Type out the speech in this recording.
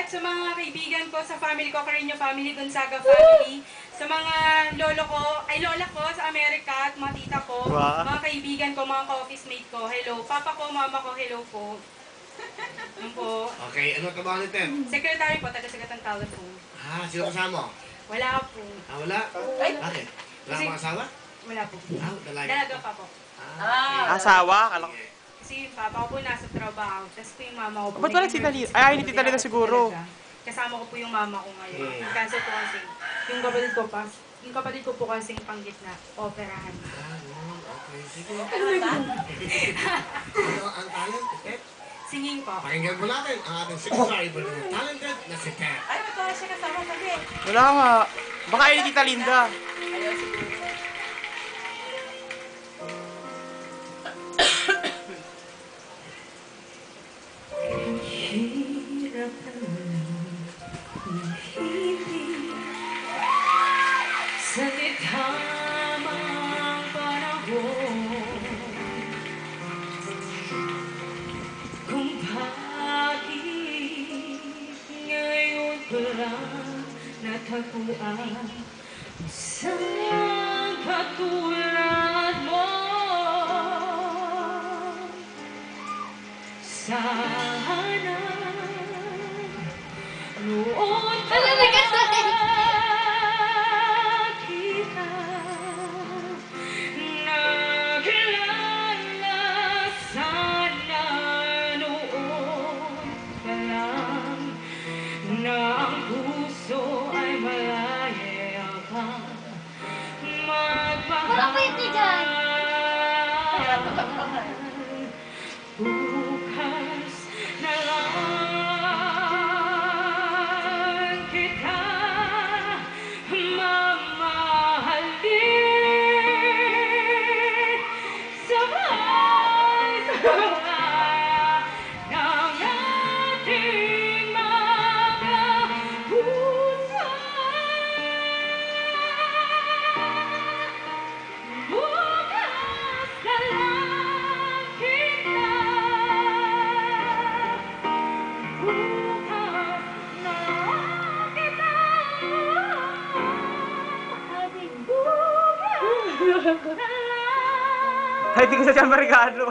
sa mga kaibigan ko, sa family ko, Carino family, Gonzaga family, sa mga lola ko sa Amerika at mga tita ko, mga kaibigan ko, mga ka-office mate ko, hello. Papa ko, mama ko, hello po. Ano po? Okay, ano trabaho ni Ted? Secretary po, taga-sagat ng telephone. Ah, sino kasama mo? Wala po. Ah, wala? Ay! Bakit? Wala kang asawa? Wala po. Ah, dalaga. Dalaga pa po. Ah, Asawa? sige. Kasi yung papa ko po nasa trabaho, tapos po yung mama ko po. Ba't wala si Dalila? Ay, hindi Dalila siguro. Kasama ko po yung mama ko ngayon. Cancel po kasi. Yung kapatid ko po kasing panggit na operahan. Ah, okay. Sige. Ano ang talent? Ted? Singing po. Pakinggan mo natin ang ating six-star talented na si Ted. Ay, may pala siya kasama kasi. Wala nga. Baka ay Tita Linda. Ayaw siguro. Sa tamang panahon, kung bakit ngayon pala natagpuan isang katulad mo. Sana noon pa kita nakilala, sana noon pa lang na ang puso ay malaya kang magmahal. Bukas na lang kita mamahalin. Sabay sa ng ating mga puso. Bukas na lang kita. Bukas na lang kita. Ating bukas na lang. Ay, di ko sa dyan marigado.